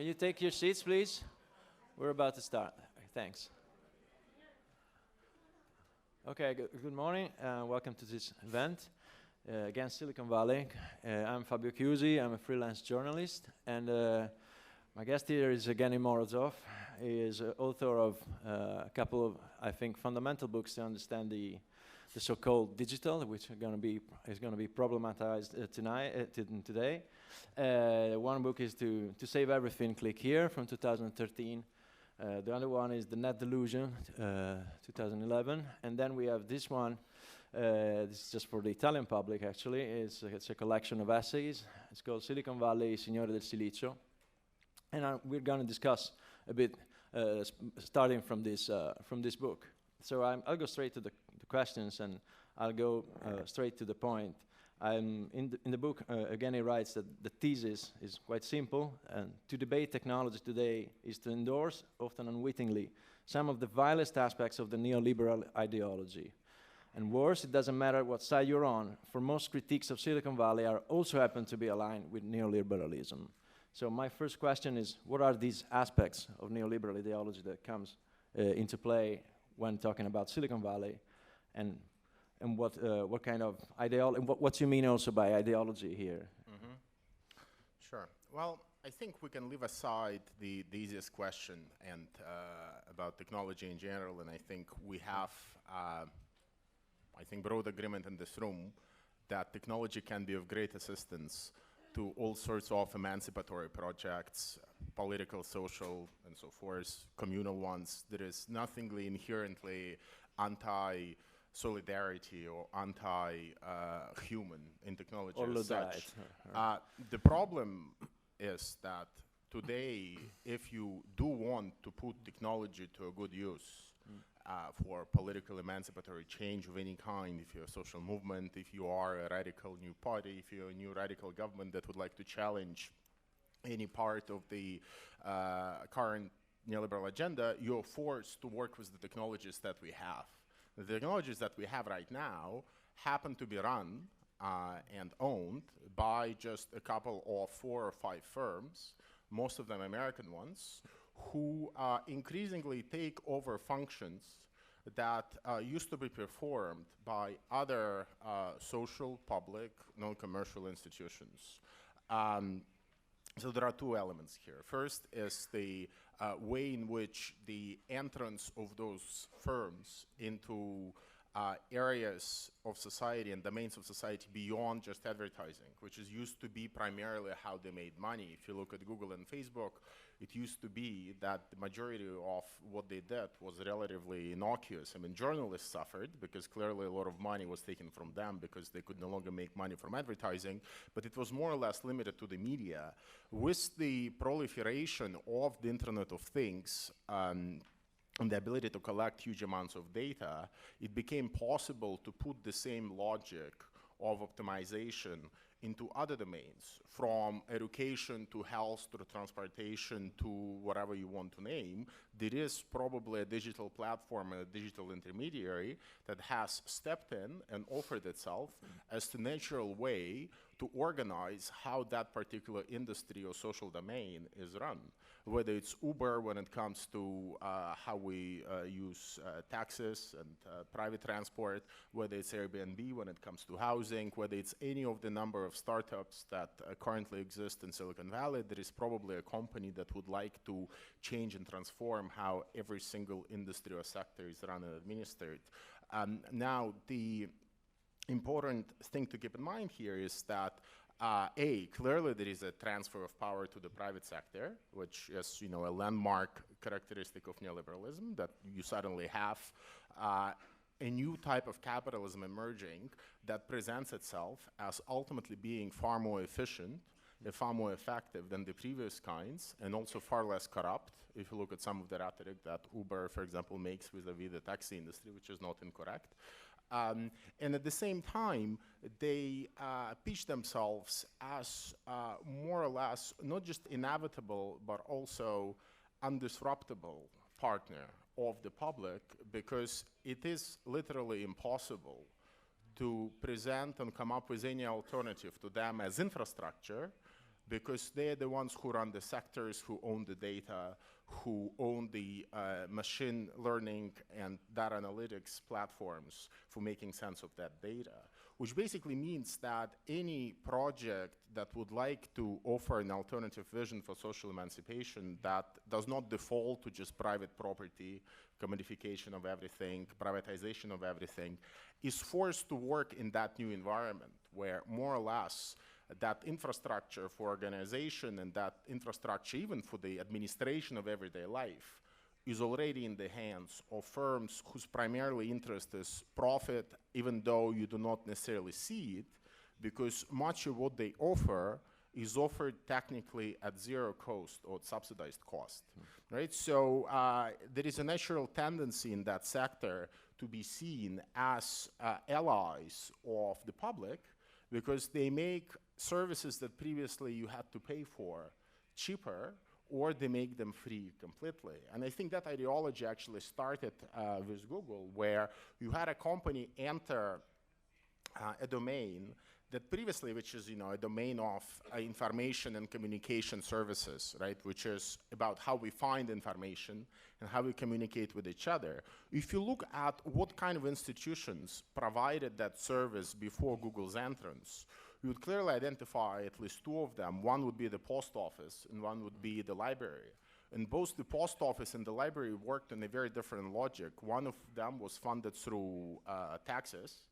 Can you take your seats, please? We're about to start. Thanks. Okay, good morning. Welcome to this event. Again, Silicon Valley. I'm Fabio Chiusi. I'm a freelance journalist. And my guest here is Evgeny Morozov. He is author of a couple of, I think, fundamental books to understand the so-called digital, which is going to be problematized today. One book is to Save Everything, Click Here from 2013. The other one is The Net Delusion, 2011. And then we have this one. This is just for the Italian public, actually. It's a collection of essays. It's called Silicon Valley, Signori del Silicio. And we're going to discuss a bit, starting from this book. So I'll go straight to the questions, and I'll go straight to the point. In the book, again, he writes that the thesis is quite simple, and to debate technology today is to endorse, often unwittingly, some of the vilest aspects of the neoliberal ideology. And worse, it doesn't matter what side you're on, for most critiques of Silicon Valley are also happen to be aligned with neoliberalism. So my first question is, what are these aspects of neoliberal ideology that comes into play when talking about Silicon Valley, and what kind of ideology, what you mean also by ideology here? Mm-hmm. Sure. Well, I think we can leave aside the easiest question and about technology in general, and I think we have, broad agreement in this room that technology can be of great assistance to all sorts of emancipatory projects, political, social, and so forth, communal ones. There is nothing inherently anti-solidarity or anti-human in technology or as such. Right. The problem is that today, if you do want to put technology to a good use, for political emancipatory change of any kind, if you're a social movement, if you are a radical new party, if you're a new radical government that would like to challenge any part of the current neoliberal agenda, you're forced to work with the technologies that we have. The technologies that we have right now happen to be run and owned by just a couple of 4 or 5 firms, most of them American ones, who increasingly take over functions that used to be performed by other social, public, non-commercial institutions. So there are 2 elements here. First is the way in which the entrance of those firms into areas of society and domains of society beyond just advertising, which is used to be primarily how they made money. If you look at Google and Facebook, it used to be that the majority of what they did was relatively innocuous. I mean, journalists suffered because clearly a lot of money was taken from them because they could no longer make money from advertising, but it was more or less limited to the media. With the proliferation of the Internet of Things, and the ability to collect huge amounts of data, it became possible to put the same logic of optimization into other domains, from education to health to transportation to whatever you want to name. There is probably a digital platform and a digital intermediary that has stepped in and offered itself as the natural way to organize how that particular industry or social domain is run. Whether it's Uber when it comes to how we use taxis and private transport, whether it's Airbnb when it comes to housing, whether it's any of the number of startups that currently exist in Silicon Valley, there is probably a company that would like to change and transform how every single industry or sector is run and administered. Now, the important thing to keep in mind here is that clearly there is a transfer of power to the private sector, which is, a landmark characteristic of neoliberalism, that you suddenly have a new type of capitalism emerging that presents itself as ultimately being far more efficient, far more effective than the previous kinds, and also far less corrupt. If you look at some of the rhetoric that Uber, for example, makes vis-a-vis the taxi industry, which is not incorrect. And at the same time, they pitch themselves as more or less not just inevitable, but also undisruptible partner of the public, because it is literally impossible to present and come up with any alternative to them as infrastructure because they're the ones who run the sectors, who own the data, who own the machine learning and data analytics platforms for making sense of that data, which basically means that any project that would like to offer an alternative vision for social emancipation that does not default to just private property, commodification of everything, privatization of everything, is forced to work in that new environment where more or less that infrastructure for organization and that infrastructure even for the administration of everyday life is already in the hands of firms whose primarily interest is profit, even though you do not necessarily see it, because much of what they offer is offered technically at zero cost or at subsidized cost, right? So there is a natural tendency in that sector to be seen as allies of the public, because they make services that previously you had to pay for cheaper, or they make them free completely. And I think that ideology actually started with Google, where you had a company enter a domain that previously, which is a domain of information and communication services, right, which is about how we find information and how we communicate with each other. If you look at what kind of institutions provided that service before Google's entrance, you would clearly identify at least two of them. One would be the post office, and one would be the library. And both the post office and the library worked on a very different logic. One of them was funded through taxes,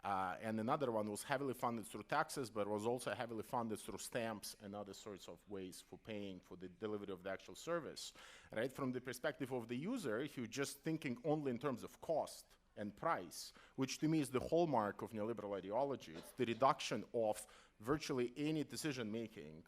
and another one was heavily funded through taxes, but was also heavily funded through stamps and other sorts of ways for paying for the delivery of the actual service. Right? From the perspective of the user, if you're just thinking only in terms of cost and price, which to me is the hallmark of neoliberal ideology, it's the reduction of virtually any decision making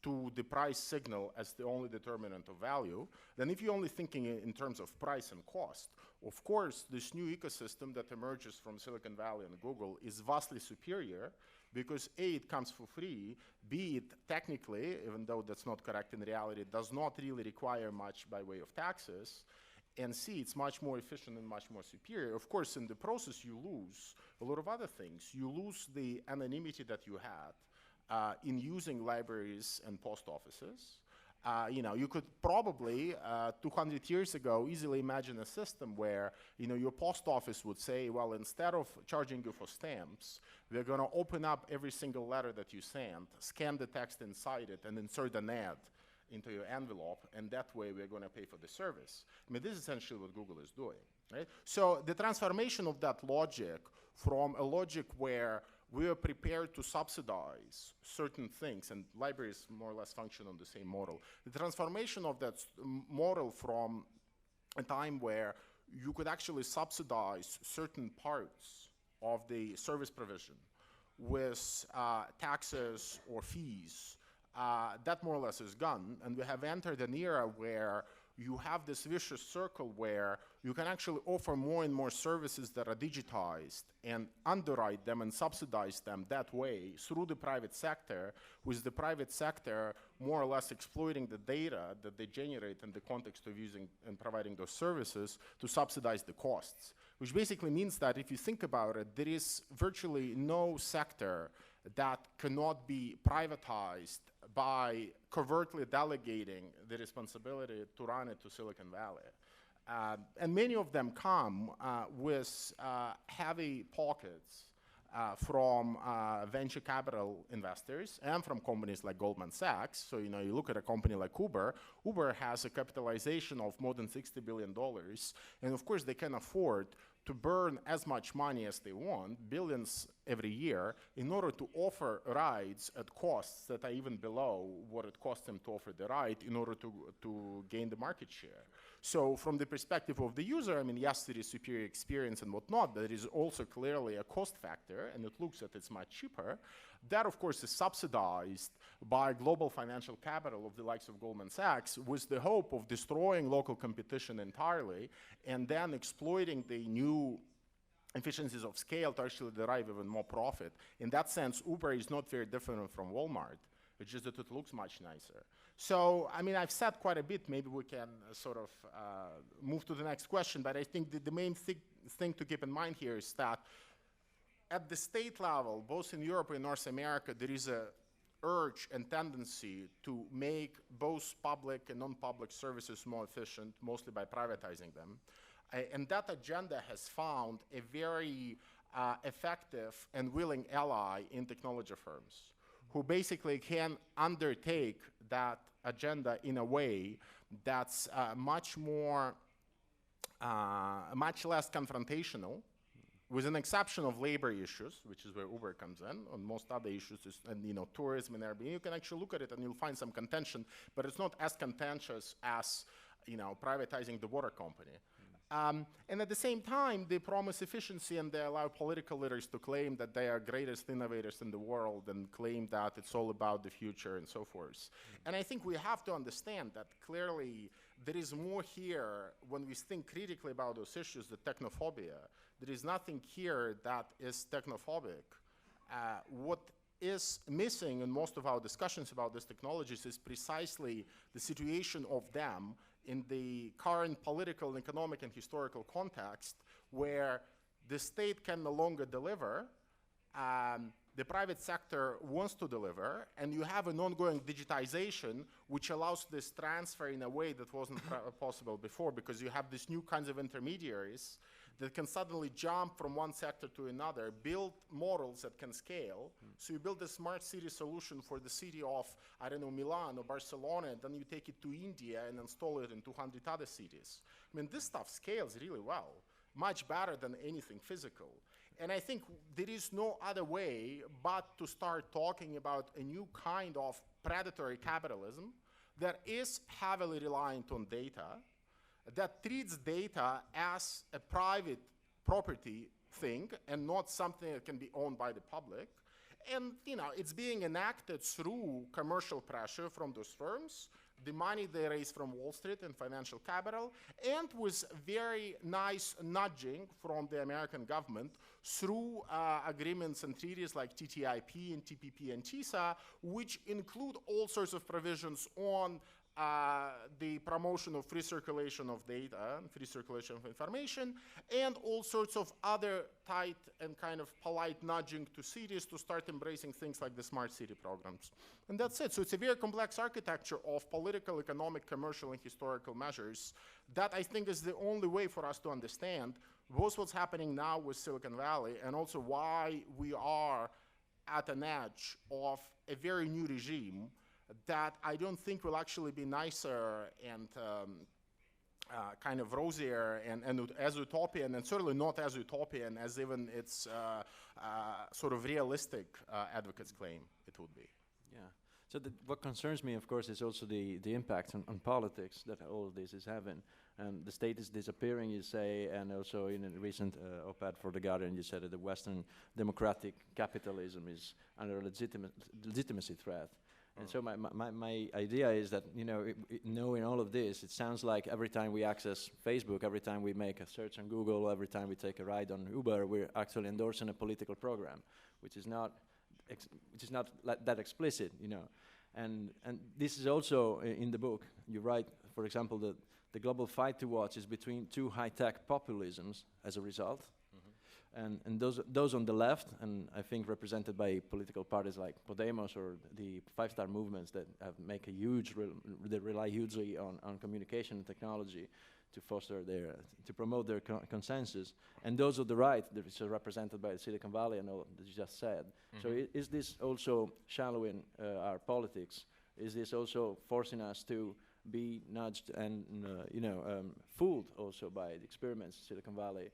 to the price signal as the only determinant of value, then if you're only thinking in terms of price and cost, of course, this new ecosystem that emerges from Silicon Valley and Google is vastly superior because A, it comes for free, B, it technically, even though that's not correct in reality, does not really require much by way of taxes, and C, it's much more efficient and much more superior. Of course, in the process, you lose a lot of other things. You lose the anonymity that you had in using libraries and post offices. You could probably, 200 years ago, easily imagine a system where, your post office would say, well, instead of charging you for stamps, we're going to open up every single letter that you send, scan the text inside it, and insert an ad into your envelope, and that way we're going to pay for the service. I mean, this is essentially what Google is doing, right? So the transformation of that logic from a logic where we are prepared to subsidize certain things, and libraries more or less function on the same model. The transformation of that model from a time where you could actually subsidize certain parts of the service provision with taxes or fees, that more or less is gone, and we have entered an era where you have this vicious circle where you can actually offer more and more services that are digitized and underwrite them and subsidize them that way through the private sector, with the private sector more or less exploiting the data that they generate in the context of using and providing those services to subsidize the costs. Which basically means that if you think about it, there is virtually no sector that cannot be privatized by covertly delegating the responsibility to run it to Silicon Valley. And many of them come with heavy pockets from venture capital investors and from companies like Goldman Sachs. So, you look at a company like Uber. Uber has a capitalization of more than $60 billion. And of course, they can afford to burn as much money as they want, billions every year, in order to offer rides at costs that are even below what it costs them to offer the ride in order to gain the market share. So from the perspective of the user, I mean, yes, there is superior experience and whatnot, but there is also clearly a cost factor, and it looks that it's much cheaper. That, of course, is subsidized by global financial capital of the likes of Goldman Sachs with the hope of destroying local competition entirely and then exploiting the new efficiencies of scale to actually derive even more profit. In that sense, Uber is not very different from Walmart. It's just that it looks much nicer. So, I mean, I've said quite a bit. Maybe we can sort of move to the next question. But I think the main thing to keep in mind here is that at the state level, both in Europe and North America, there is a urge and tendency to make both public and non-public services more efficient, mostly by privatizing them. And that agenda has found a very effective and willing ally in technology firms who basically can undertake that agenda in a way that's much less confrontational, with an exception of labor issues, which is where Uber comes in. On most other issues, and tourism and Airbnb, you can actually look at it and you'll find some contention, but it's not as contentious as privatizing the water company. And at the same time, they promise efficiency and they allow political leaders to claim that they are greatest innovators in the world and claim that it's all about the future and so forth. And I think we have to understand that clearly there is more here when we think critically about those issues, the technophobia. There is nothing here that is technophobic. What is missing in most of our discussions about these technologies is precisely the situation of them in the current political, economic, and historical context where the state can no longer deliver, the private sector wants to deliver, and you have an ongoing digitization which allows this transfer in a way that wasn't possible before, because you have these new kinds of intermediaries that can suddenly jump from one sector to another, build models that can scale. So you build a smart city solution for the city of, I don't know, Milan or Barcelona, and then you take it to India and install it in 200 other cities. I mean, this stuff scales really well, much better than anything physical. And I think there is no other way but to start talking about a new kind of predatory capitalism that is heavily reliant on data, that treats data as a private property thing and not something that can be owned by the public. And it's being enacted through commercial pressure from those firms, the money they raise from Wall Street and financial capital, and with very nice nudging from the American government through agreements and treaties like TTIP and TPP and TISA, which include all sorts of provisions on the promotion of free circulation of data and free circulation of information, and all sorts of other tight and kind of polite nudging to cities to start embracing things like the smart city programs. And that's it. So it's a very complex architecture of political, economic, commercial, and historical measures that I think is the only way for us to understand both what's happening now with Silicon Valley and also why we are at an edge of a very new regime that I don't think will actually be nicer and kind of rosier and as utopian, and certainly not as utopian as even its sort of realistic advocates claim it would be. Yeah. So what concerns me, of course, is also the impact on politics that all of this is having. And the state is disappearing, you say, and also in a recent op-ed for The Guardian, you said that the Western democratic capitalism is under a legitimacy threat. And so my idea is that, knowing all of this, it sounds like every time we access Facebook, every time we make a search on Google, every time we take a ride on Uber, we're actually endorsing a political program, which is not that explicit, And this is also in the book. You write, for example, that the global fight to watch is between two high-tech populisms as a result. And those on the left, and I think represented by political parties like Podemos or the five-star movements that make a huge, they rely hugely on communication and technology to foster to promote their consensus. And those on the right, that is represented by Silicon Valley and all that you just said. So is this also shallowing our politics? Is this also forcing us to be nudged and fooled also by the experiments in Silicon Valley?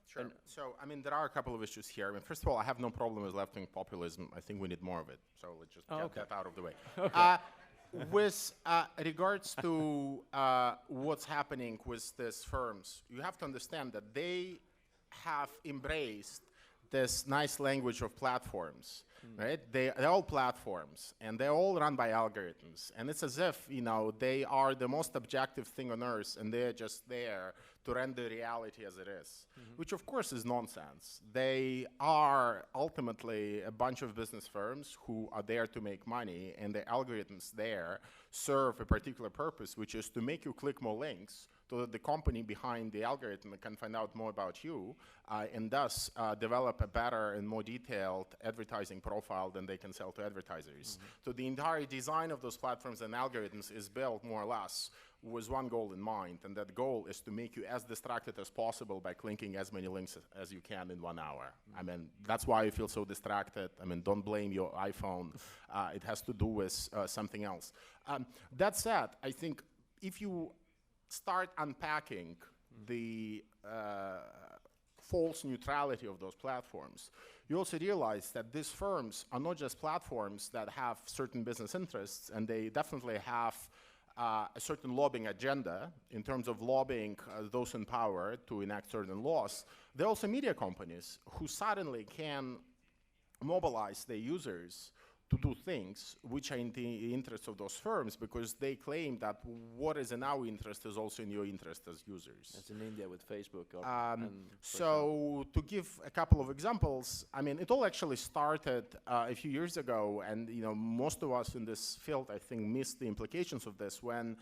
Sure. So, I mean, there are a couple of issues here. I mean, first of all, I have no problem with left-wing populism. I think we need more of it. So let's just get that out of the way. With regards to what's happening with these firms, you have to understand that they have embraced this nice language of platforms, right? They're all platforms, and they're all run by algorithms. And it's as if, they are the most objective thing on earth, and they're just there to render reality as it is, which of course is nonsense. They are ultimately a bunch of business firms who are there to make money, and the algorithms there serve a particular purpose, which is to make you click more links so that the company behind the algorithm can find out more about you and thus develop a better and more detailed advertising profile than they can sell to advertisers. So the entire design of those platforms and algorithms is built more or less with one goal in mind, and that goal is to make you as distracted as possible by clicking as many links as you can in 1 hour. I mean, that's why you feel so distracted. I mean, don't blame your iPhone. It has to do with something else. That said, I think if you start unpacking the false neutrality of those platforms, you also realize that these firms are not just platforms that have certain business interests, and they definitely have a certain lobbying agenda in terms of lobbying those in power to enact certain laws. They're also media companies who suddenly can mobilize their users to do things which are in the interest of those firms, because they claim that what is in our interest is also in your interest as users. That's in India with Facebook. So to give a couple of examples, I mean, it all actually started a few years ago, and most of us in this field, I think, missed the implications of this when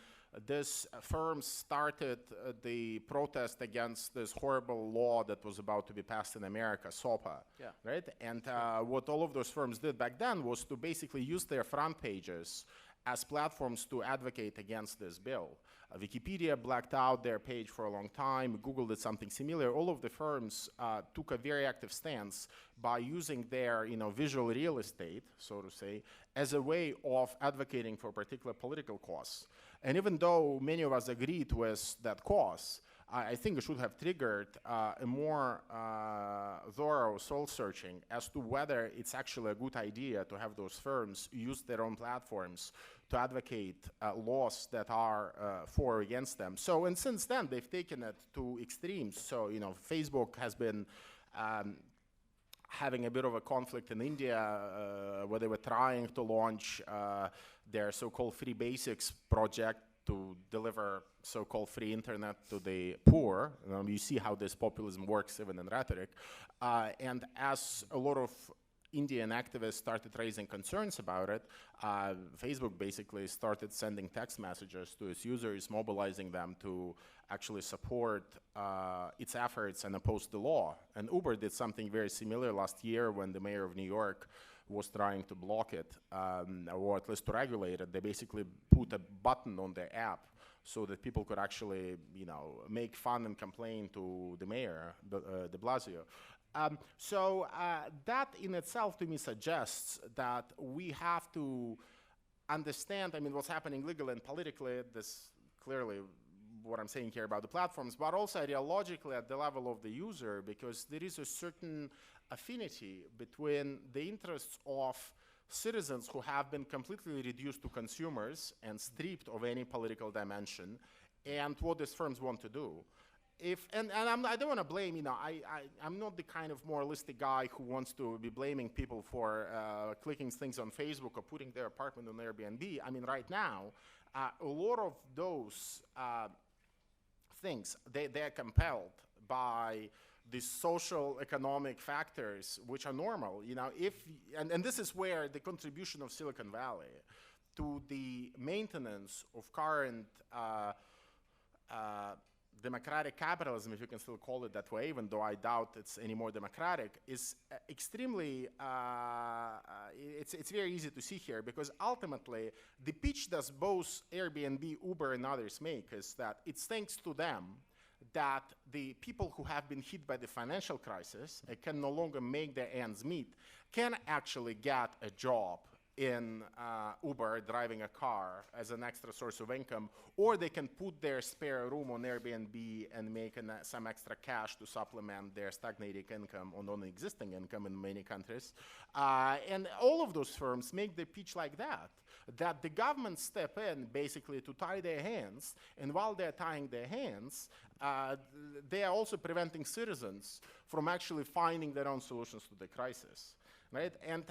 this firm started the protest against this horrible law that was about to be passed in America, SOPA, right? And what all of those firms did back then was to basically use their front pages as platforms to advocate against this bill. Wikipedia blacked out their page for a long time. Google did something similar. All of the firms took a very active stance by using their visual real estate, so to say, as a way of advocating for particular political cause. And even though many of us agreed with that cause, I think it should have triggered a more thorough soul searching as to whether it's actually a good idea to have those firms use their own platforms to advocate laws that are for or against them. So, and since then, they've taken it to extremes. So, Facebook has been having a bit of a conflict in India where they were trying to launch their so-called Free Basics project to deliver so-called free internet to the poor. You see how this populism works even in rhetoric. And as a lot of Indian activists started raising concerns about it, Facebook basically started sending text messages to its users, mobilizing them to actually support its efforts and oppose the law. And Uber did something very similar last year when the mayor of New York was trying to block it, or at least to regulate it. They basically put a button on their app so that people could actually, make fun and complain to the mayor, de Blasio. So that in itself to me suggests that we have to understand, what's happening legally and politically, this clearly what I'm saying here about the platforms, but also ideologically at the level of the user, because there is a certain affinity between the interests of citizens who have been completely reduced to consumers and stripped of any political dimension, and what these firms want to do. I don't want to blame, I'm not the kind of moralistic guy who wants to be blaming people for clicking things on Facebook or putting their apartment on Airbnb. Right now, a lot of those things, they're compelled by these social economic factors which are normal. And this is where the contribution of Silicon Valley to the maintenance of current democratic capitalism, if you can still call it that way, even though I doubt it's any more democratic, is extremely, it's very easy to see here, because ultimately the pitch that both Airbnb, Uber, and others make is that it's thanks to them that the people who have been hit by the financial crisis and can no longer make their ends meet can actually get a job in Uber, driving a car as an extra source of income, or they can put their spare room on Airbnb and make some extra cash to supplement their stagnating income or non-existing income in many countries. And all of those firms make the pitch like that the government step in basically to tie their hands, and while they're tying their hands, they are also preventing citizens from actually finding their own solutions to the crisis. Right? And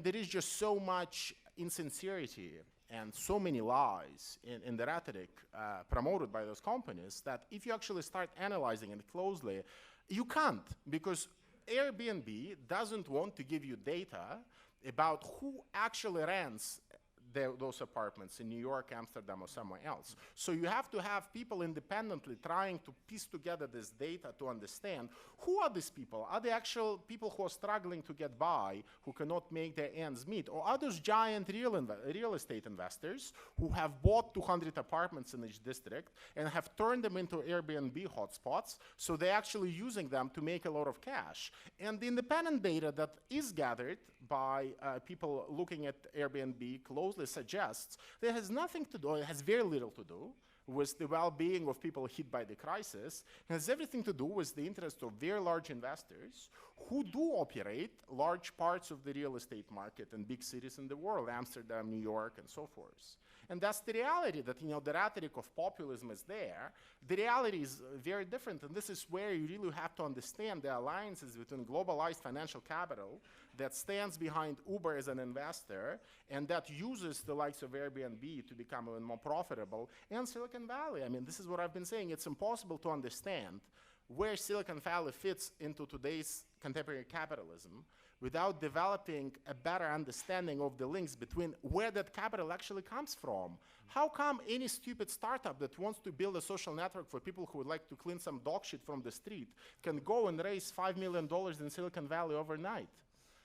there is just so much insincerity and so many lies in the rhetoric promoted by those companies that if you actually start analyzing it closely, you can't, because Airbnb doesn't want to give you data about who actually rents those apartments in New York, Amsterdam, or somewhere else. So you have to have people independently trying to piece together this data to understand who are these people. Are they actual people who are struggling to get by, who cannot make their ends meet? Or are those giant real estate investors who have bought 200 apartments in each district and have turned them into Airbnb hotspots, so they're actually using them to make a lot of cash? And the independent data that is gathered by people looking at Airbnb closely suggests that it has nothing to do, it has very little to do with the well-being of people hit by the crisis. It has everything to do with the interest of very large investors who do operate large parts of the real estate market in big cities in the world, Amsterdam, New York, and so forth. And that's the reality, that the rhetoric of populism is there. The reality is very different, and this is where you really have to understand the alliances between globalized financial capital that stands behind Uber as an investor and that uses the likes of Airbnb to become even more profitable, and Silicon Valley. I mean, this is what I've been saying. It's impossible to understand where Silicon Valley fits into today's contemporary capitalism without developing a better understanding of the links between where that capital actually comes from. How come any stupid startup that wants to build a social network for people who would like to clean some dog shit from the street can go and raise $5 million in Silicon Valley overnight?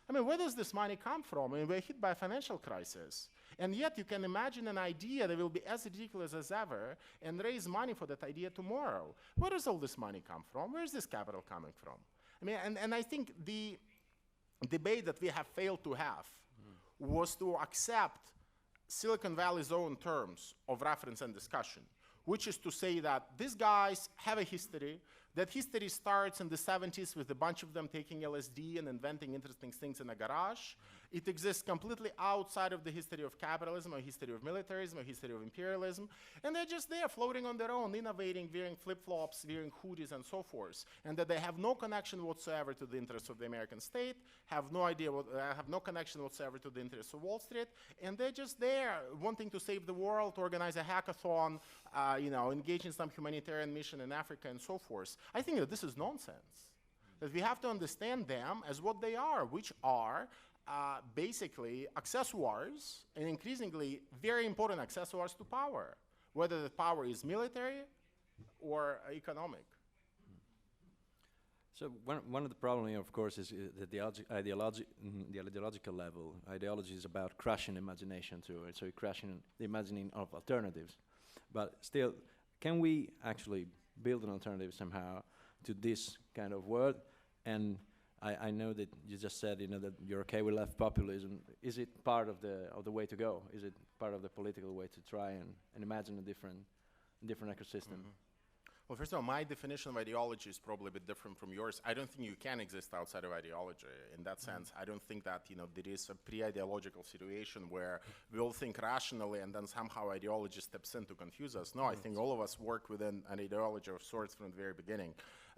I mean, where does this money come from? I mean, we're hit by a financial crisis. And yet you can imagine an idea that will be as ridiculous as ever and raise money for that idea tomorrow. Where does all this money come from? Where is this capital coming from? I mean, and I think the debate that we have failed to have was to accept Silicon Valley's own terms of reference and discussion, which is to say that these guys have a history. That history starts in the 70s with a bunch of them taking LSD and inventing interesting things in a garage. It exists completely outside of the history of capitalism, or history of militarism, or history of imperialism. And they're just there floating on their own, innovating, wearing flip-flops, wearing hoodies, and so forth. And that they have no connection whatsoever to the interests of the American state, have no connection whatsoever to the interests of Wall Street. And they're just there wanting to save the world, organize a hackathon, engage in some humanitarian mission in Africa, and so forth. I think that this is nonsense. That we have to understand them as what they are, which are basically accessoires, and increasingly very important accessoires to power, whether the power is military or economic. So one of the problems here, of course, is that the ideological level. Ideology is about crushing imagination too, right? So you're crushing the imagining of alternatives. But still, can we actually build an alternative somehow to this kind of world? And I know that you just said, that you're okay with left populism. Is it part of the way to go? Is it part of the political way to try and imagine a different ecosystem? Well, first of all, my definition of ideology is probably a bit different from yours. I don't think you can exist outside of ideology. In that sense, I don't think that there is a pre-ideological situation where we all think rationally and then somehow ideology steps in to confuse us. No, I think all of us work within an ideology of sorts from the very beginning.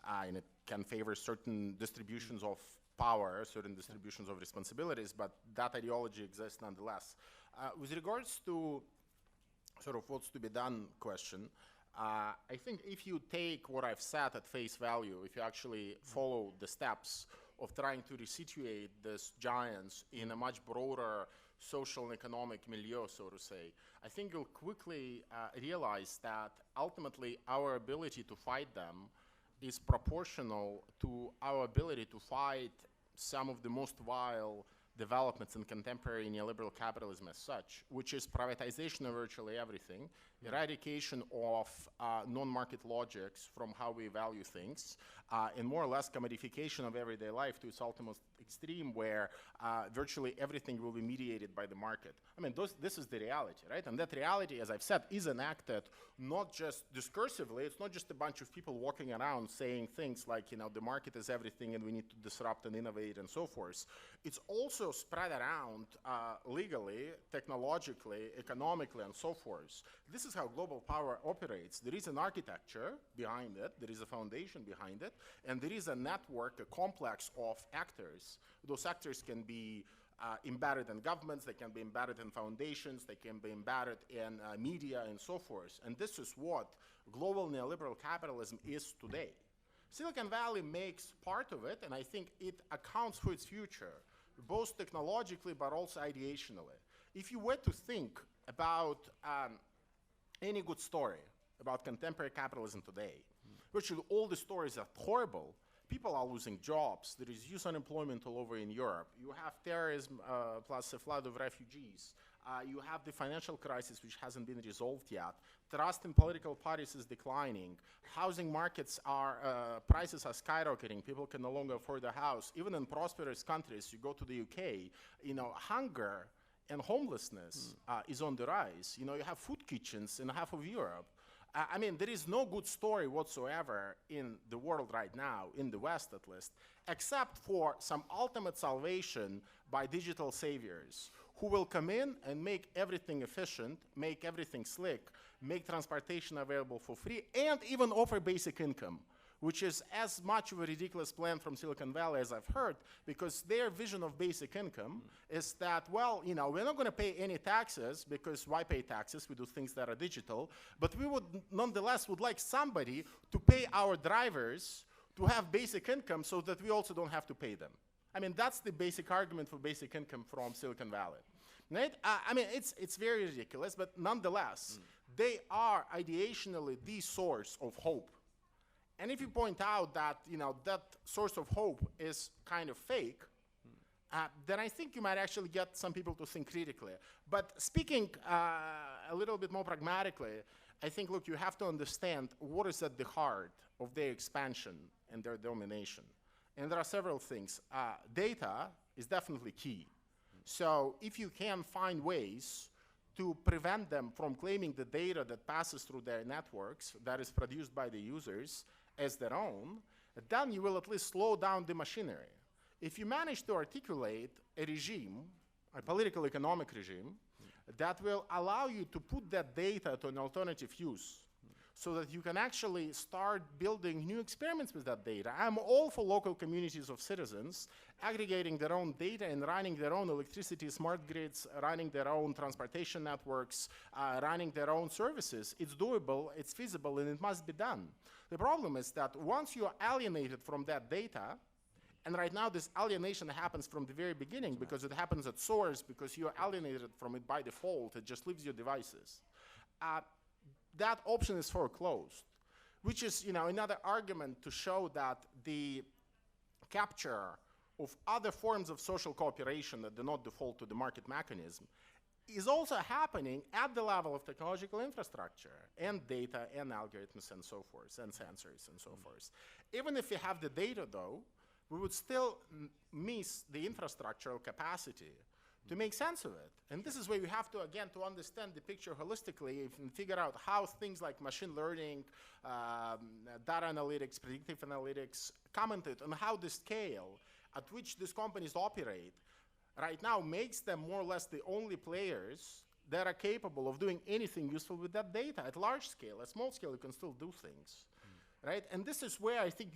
And it can favor certain distributions of power, certain distributions of responsibilities, but that ideology exists nonetheless. With regards to sort of what's to be done question, I think if you take what I've said at face value, if you actually follow the steps of trying to resituate these giants in a much broader social and economic milieu, so to say, I think you'll quickly realize that ultimately our ability to fight them is proportional to our ability to fight some of the most vile developments in contemporary neoliberal capitalism as such, which is privatization of virtually everything, eradication of non-market logics from how we value things, and more or less commodification of everyday life to its ultimate extreme, where virtually everything will be mediated by the market. I mean, this is the reality, right? And that reality, as I've said, is enacted not just discursively. It's not just a bunch of people walking around saying things like, the market is everything and we need to disrupt and innovate and so forth. It's also spread around legally, technologically, economically, and so forth. This is how global power operates. There is an architecture behind it, there is a foundation behind it, and there is a network, a complex of actors. Those actors can be embedded in governments, they can be embedded in foundations, they can be embedded in media, and so forth. And this is what global neoliberal capitalism is today. Silicon Valley makes part of it, and I think it accounts for its future, both technologically but also ideationally. if you were to think about any good story about contemporary capitalism today, virtually all the stories are horrible. People are losing jobs. There is youth unemployment all over in Europe. You have terrorism plus a flood of refugees. You have the financial crisis, which hasn't been resolved yet. Trust in political parties is declining. Housing markets are, prices are skyrocketing. People can no longer afford a house. Even in prosperous countries, you go to the UK, hunger and homelessness is on the rise. You have food kitchens in half of Europe. I mean, there is no good story whatsoever in the world right now, in the West at least, except for some ultimate salvation by digital saviors who will come in and make everything efficient, make everything slick, make transportation available for free, and even offer basic income, which is as much of a ridiculous plan from Silicon Valley as I've heard, because their vision of basic income is that, well, we're not going to pay any taxes, because why pay taxes? We do things that are digital. But we would nonetheless would like somebody to pay our drivers to have basic income so that we also don't have to pay them. I mean, that's the basic argument for basic income from Silicon Valley. Right? I mean, it's very ridiculous, but nonetheless, they are ideationally the source of hope. And if you point out that, that source of hope is kind of fake, then I think you might actually get some people to think critically. But speaking a little bit more pragmatically, I think, look, you have to understand what is at the heart of their expansion and their domination. And there are several things. Data is definitely key. So if you can find ways to prevent them from claiming the data that passes through their networks, that is produced by the users, as their own, then you will at least slow down the machinery. If you manage to articulate a regime, a political economic regime, that will allow you to put that data to an alternative use, so that you can actually start building new experiments with that data. I'm all for local communities of citizens aggregating their own data and running their own electricity smart grids, running their own transportation networks, running their own services. It's doable, it's feasible, and it must be done. The problem is that once you are alienated from that data, and right now this alienation happens from the very beginning because it happens at source, because you are alienated from it by default, it just leaves your devices. That option is foreclosed, which is another argument to show that the capture of other forms of social cooperation that do not default to the market mechanism is also happening at the level of technological infrastructure and data and algorithms and so forth, and sensors and so forth. Even if we have the data, though, we would still miss the infrastructural capacity to make sense of it. And this is where you have to, again, to understand the picture holistically and figure out how things like machine learning, data analytics, predictive analytics, commented on how the scale at which these companies operate right now makes them more or less the only players that are capable of doing anything useful with that data. At large scale, at small scale, you can still do things, right? And this is where I think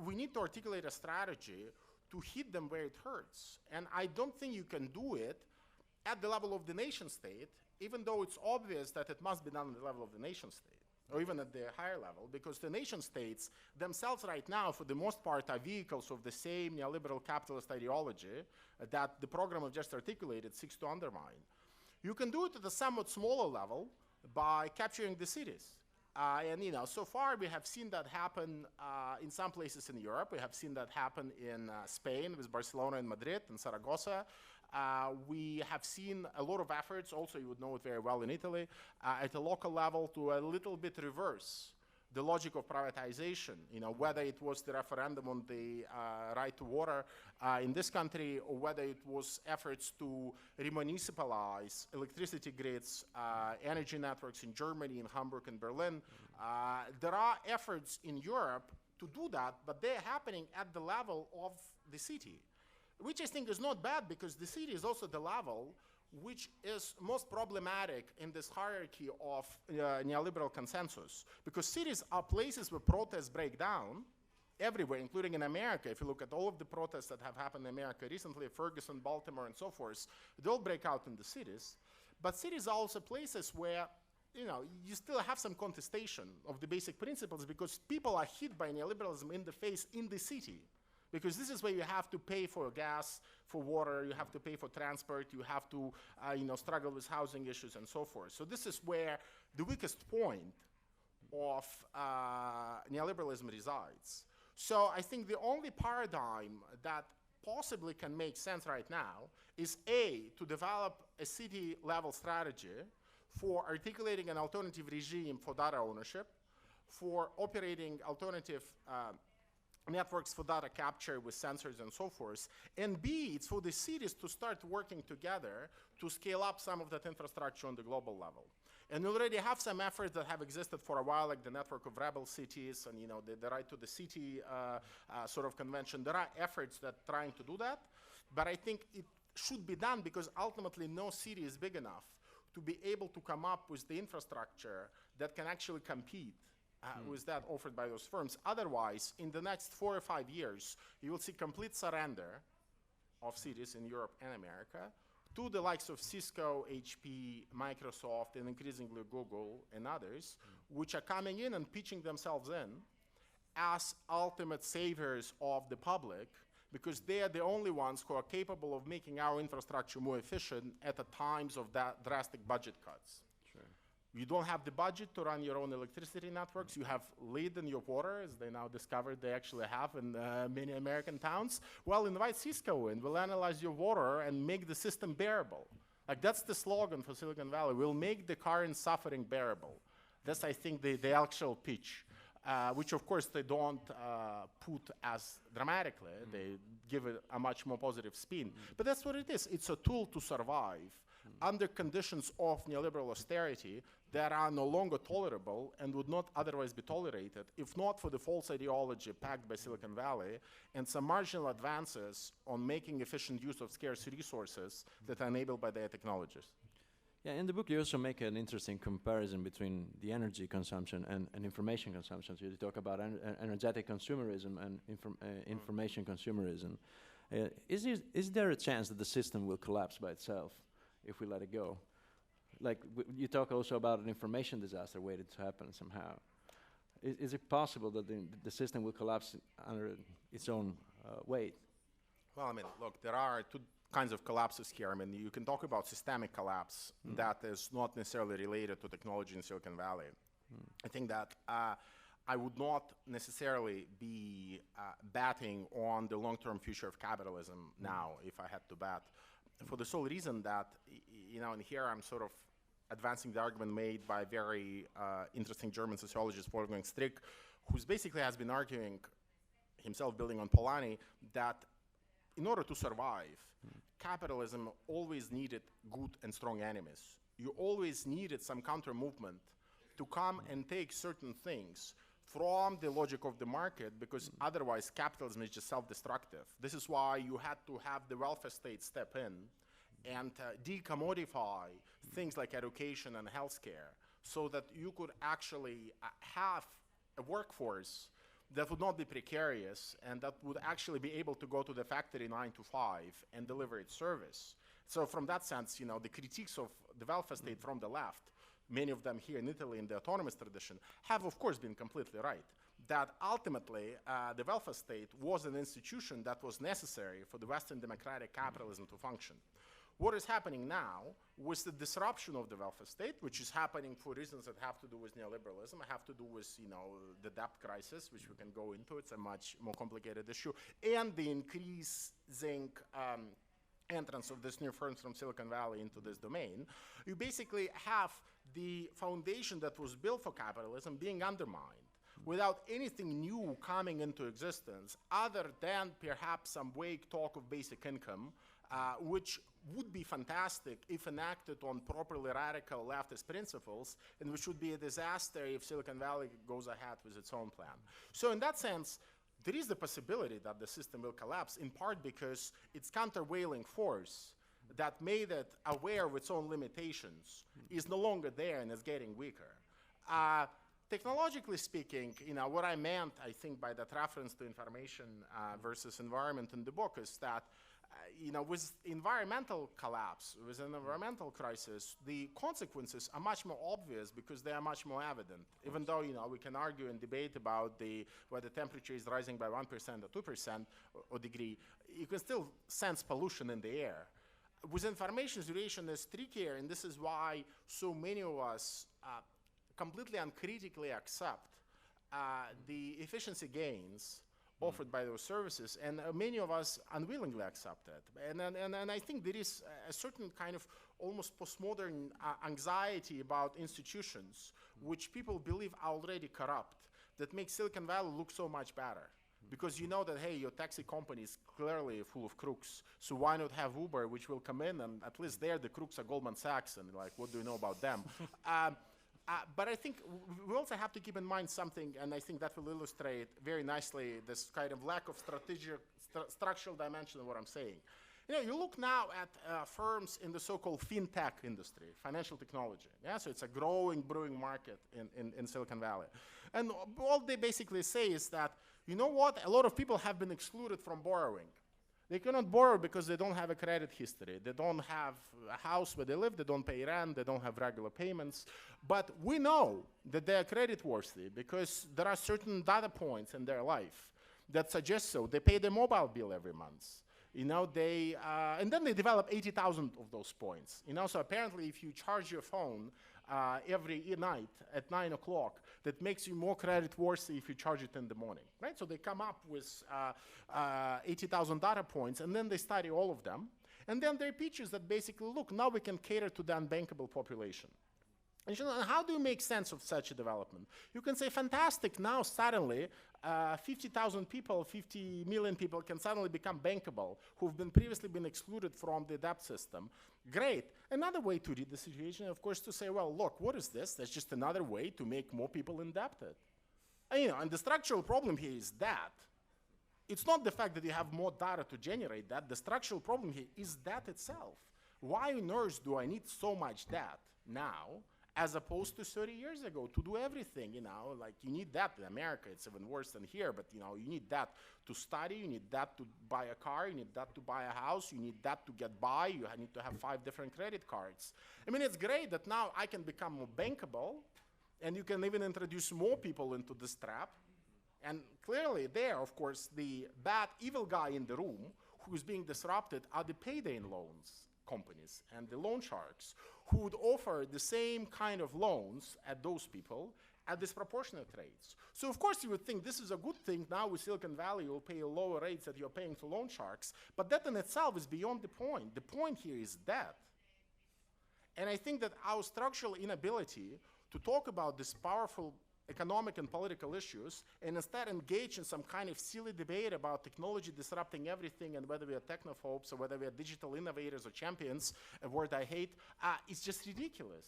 we need to articulate a strategy to hit them where it hurts. And I don't think you can do it at the level of the nation state, even though it's obvious that it must be done at the level of the nation state, or even at the higher level, because the nation states themselves right now, for the most part, are vehicles of the same neoliberal capitalist ideology that the program I've just articulated seeks to undermine. You can do it at a somewhat smaller level by capturing the cities. And so far we have seen that happen in some places in Europe. We have seen that happen in Spain with Barcelona and Madrid and Zaragoza. We have seen a lot of efforts, also you would know it very well in Italy, at a local level to a little bit reverse the logic of privatization, whether it was the referendum on the right to water in this country, or whether it was efforts to remunicipalize electricity grids, energy networks in Germany, in Hamburg and Berlin. There are efforts in Europe to do that, but they're happening at the level of the city, which I think is not bad, because the city is also the level which is most problematic in this hierarchy of neoliberal consensus. Because cities are places where protests break down everywhere, including in America. If you look at all of the protests that have happened in America recently, Ferguson, Baltimore, and so forth, they all break out in the cities. But cities are also places where you still have some contestation of the basic principles, because people are hit by neoliberalism in the face in the city. Because this is where you have to pay for gas, for water, you have to pay for transport, you have to struggle with housing issues and so forth. So this is where the weakest point of neoliberalism resides. So I think the only paradigm that possibly can make sense right now is A, to develop a city-level strategy for articulating an alternative regime for data ownership, for operating alternative networks for data capture with sensors and so forth, and B, it's for the cities to start working together to scale up some of that infrastructure on the global level. And we already have some efforts that have existed for a while, like the network of rebel cities and the right to the city sort of convention. There are efforts that are trying to do that, but I think it should be done because ultimately no city is big enough to be able to come up with the infrastructure that can actually compete with that offered by those firms. Otherwise, in the next 4 or 5 years, you will see complete surrender of cities in Europe and America to the likes of Cisco, HP, Microsoft, and increasingly Google and others, which are coming in and pitching themselves in as ultimate saviors of the public, because they are the only ones who are capable of making our infrastructure more efficient at the times of that drastic budget cuts. You don't have the budget to run your own electricity networks. You have lead in your water, as they now discovered they actually have in many American towns. Well, invite Cisco in. We'll analyze your water and make the system bearable. Like, that's the slogan for Silicon Valley. We'll make the current suffering bearable. That's, I think, the actual pitch, which, of course, they don't put as dramatically. They give it a much more positive spin. But that's what it is. It's a tool to survive under conditions of neoliberal austerity that are no longer tolerable and would not otherwise be tolerated if not for the false ideology packed by Silicon Valley and some marginal advances on making efficient use of scarce resources that are enabled by their technologies. Yeah, in the book you also make an interesting comparison between the energy consumption and information consumption. So you talk about energetic consumerism and information consumerism. Is there a chance that the system will collapse by itself if we let it go? Like, you talk also about an information disaster waiting to happen somehow. Is it possible that the system will collapse under its own weight? Well, I mean, look, there are two kinds of collapses here. I mean, you can talk about systemic collapse that is not necessarily related to technology in Silicon Valley. I think that I would not necessarily be betting on the long-term future of capitalism now if I had to bet, for the sole reason that, and here I'm sort of advancing the argument made by a very interesting German sociologist, Wolfgang Strick, who's basically has been arguing, himself building on Polanyi, that in order to survive, capitalism always needed good and strong enemies. You always needed some counter-movement to come and take certain things from the logic of the market, because otherwise capitalism is just self-destructive. This is why you had to have the welfare state step in and decommodify things like education and healthcare so that you could actually have a workforce that would not be precarious and that would actually be able to go to the factory 9 to 5 and deliver its service. So from that sense, the critiques of the welfare state from the left, many of them here in Italy in the autonomous tradition, have of course been completely right. That ultimately the welfare state was an institution that was necessary for the Western democratic capitalism to function. What is happening now with the disruption of the welfare state, which is happening for reasons that have to do with neoliberalism, have to do with the debt crisis, which we can go into, it's a much more complicated issue, and the increasing entrance of these new firms from Silicon Valley into this domain, you basically have the foundation that was built for capitalism being undermined without anything new coming into existence other than perhaps some vague talk of basic income, which would be fantastic if enacted on properly radical leftist principles, and which would be a disaster if Silicon Valley goes ahead with its own plan. So in that sense, there is the possibility that the system will collapse, in part because its countervailing force that made it aware of its own limitations is no longer there and is getting weaker. Technologically speaking, what I meant, I think, by that reference to information versus environment in the book is that with environmental collapse, with an environmental crisis, the consequences are much more obvious because they are much more evident. Even though, we can argue and debate about whether temperature is rising by 1% or 2% or degree, you can still sense pollution in the air. With information, the situation is trickier, and this is why so many of us completely uncritically accept the efficiency gains offered by those services, and many of us unwillingly accept it. And I think there is a certain kind of almost postmodern anxiety about institutions, which people believe are already corrupt, that makes Silicon Valley look so much better. Because you know that, hey, your taxi company is clearly full of crooks, so why not have Uber, which will come in, and at least there the crooks are Goldman Sachs, and like, what do you know about them? But I think we also have to keep in mind something, and I think that will illustrate very nicely this kind of lack of structural dimension of what I'm saying. You look now at firms in the so-called fintech industry, financial technology. Yeah, so it's a brewing market in Silicon Valley. And all they basically say is that, you know what, a lot of people have been excluded from borrowing. They cannot borrow because they don't have a credit history. They don't have a house where they live. They don't pay rent. They don't have regular payments. But we know that they are creditworthy because there are certain data points in their life that suggest so. They pay their mobile bill every month. And then they develop 80,000 of those points. So apparently if you charge your phone every night at 9 o'clock, that makes you more creditworthy if you charge it in the morning, right? So they come up with 80,000 data points, and then they study all of them. And then there are pitches that basically, look, now we can cater to the unbankable population. And how do you make sense of such a development? You can say, fantastic, now suddenly 50,000 people, 50 million people can suddenly become bankable who've previously been excluded from the debt system. Great. Another way to read the situation, of course, to say, well, look, what is this? That's just another way to make more people indebted. And the structural problem here is that. It's not the fact that you have more data to generate that. The structural problem here is that itself. Why on earth do I need so much debt now, as opposed to 30 years ago, to do everything, like you need that in America, it's even worse than here, but you need that to study, you need that to buy a car, you need that to buy a house, you need that to get by, you need to have 5 different credit cards. It's great that now I can become more bankable, and you can even introduce more people into this trap. And clearly there, of course, the bad, evil guy in the room who's being disrupted are the payday loans companies and the loan sharks who would offer the same kind of loans at those people at disproportionate rates. So of course you would think this is a good thing. Now with Silicon Valley you'll pay lower rates that you're paying to loan sharks, but that in itself is beyond the point. The point here is debt. And I think that our structural inability to talk about this powerful economic and political issues, and instead engage in some kind of silly debate about technology disrupting everything and whether we are technophobes or whether we are digital innovators or champions, a word I hate, is just ridiculous.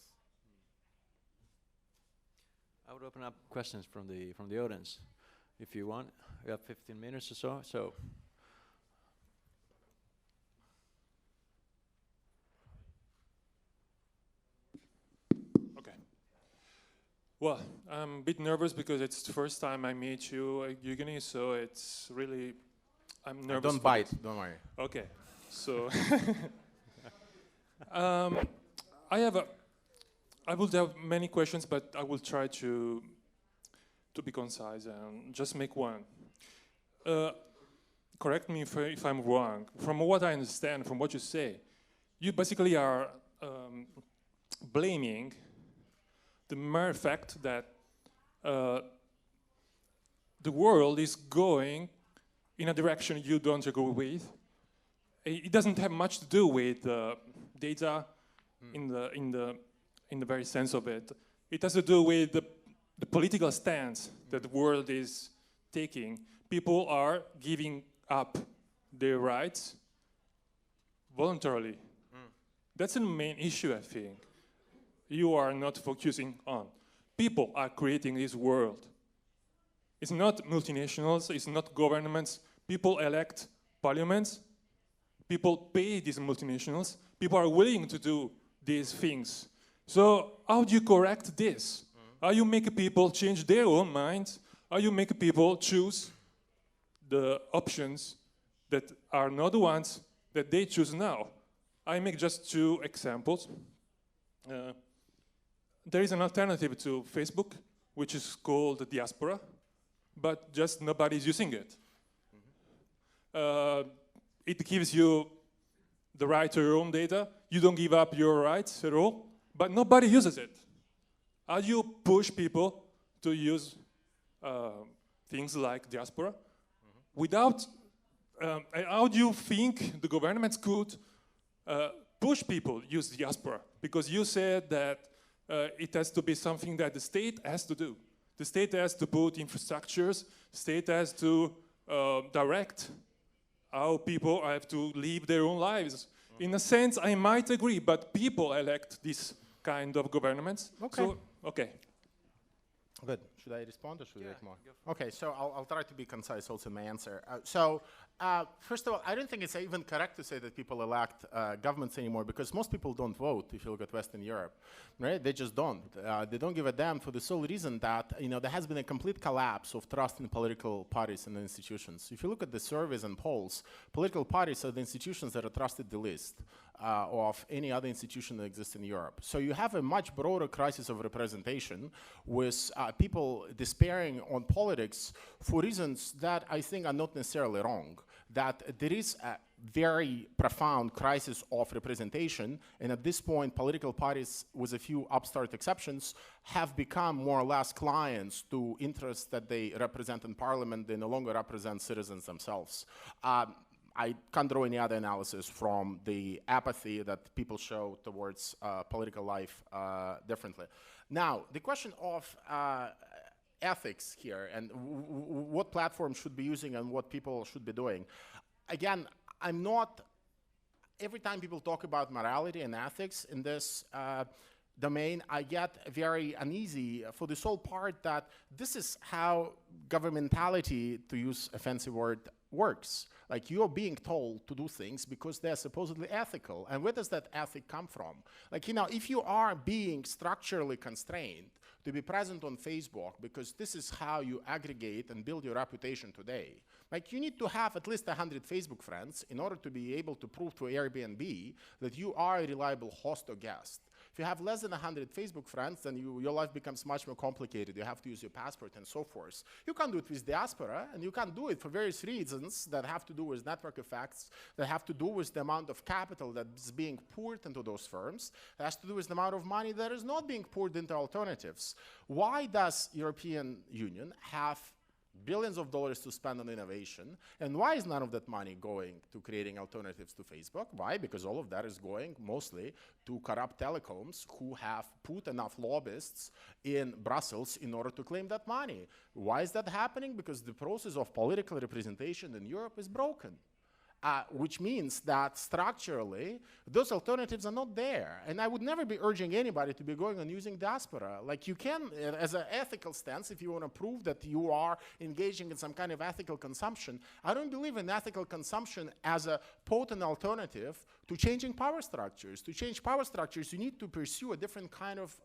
I would open up questions from the audience, if you want. We have 15 minutes or so. Well, I'm a bit nervous because it's the first time I meet you, Evgeny, so it's really, I'm nervous. Don't bite, don't worry. Okay, so I would have many questions, but I will try to be concise and just make one. Correct me if I'm wrong. From what I understand, from what you say, you basically are blaming the mere fact that the world is going in a direction you don't agree with. It doesn't have much to do with data in the very sense of it. It has to do with the political stance that the world is taking. People are giving up their rights voluntarily. That's the main issue, I think. You are not focusing on. People are creating this world. It's not multinationals, it's not governments. People elect parliaments. People pay these multinationals. People are willing to do these things. So how do you correct this? How you make people change their own minds? How you make people choose the options that are not the ones that they choose now. I make just 2 examples. There is an alternative to Facebook, which is called Diaspora, but just nobody's using it. It gives you the right to your own data. You don't give up your rights at all, but nobody uses it. How do you push people to use things like Diaspora? Without, how do you think the governments could push people use Diaspora? Because you said that it has to be something that the state has to do. The state has to put infrastructures, the state has to direct how people have to live their own lives. In a sense, I might agree, but people elect this kind of governments. Okay. So, okay. Good. Should I respond or should I make more? go for Okay, so I'll try to be concise also in my answer. First of all, I don't think it's even correct to say that people elect governments anymore, because most people don't vote if you look at Western Europe, right? They just don't. They don't give a damn for the sole reason that, there has been a complete collapse of trust in political parties and institutions. If you look at the surveys and polls, political parties are the institutions that are trusted the least of any other institution that exists in Europe. So you have a much broader crisis of representation with people despairing on politics for reasons that I think are not necessarily wrong. That there is a very profound crisis of representation, and at this point, political parties, with a few upstart exceptions, have become more or less clients to interests that they represent in parliament. They no longer represent citizens themselves. I can't draw any other analysis from the apathy that people show towards political life differently. Now, the question of ethics here and what platforms should be using and what people should be doing. Again, I'm not, every time people talk about morality and ethics in this domain, I get very uneasy for the sole part that this is how governmentality, to use a fancy word, works. Like, you're being told to do things because they're supposedly ethical. And where does that ethic come from? Like, if you are being structurally constrained to be present on Facebook because this is how you aggregate and build your reputation today, like, you need to have at least 100 Facebook friends in order to be able to prove to Airbnb that you are a reliable host or guest. If you have less than 100 Facebook friends, then your life becomes much more complicated. You have to use your passport and so forth. You can't do it with Diaspora, and you can't do it for various reasons that have to do with network effects, that have to do with the amount of capital that's being poured into those firms, that has to do with the amount of money that is not being poured into alternatives. Why does European Union have billions of dollars to spend on innovation, and why is none of that money going to creating alternatives to Facebook? Why? Because all of that is going mostly to corrupt telecoms who have put enough lobbyists in Brussels in order to claim that money. Why is that happening? Because the process of political representation in Europe is broken. Which means that structurally, those alternatives are not there. And I would never be urging anybody to be going and using Diaspora. Like, you can, as an ethical stance, if you want to prove that you are engaging in some kind of ethical consumption, I don't believe in ethical consumption as a potent alternative to changing power structures. To change power structures, you need to pursue a different kind of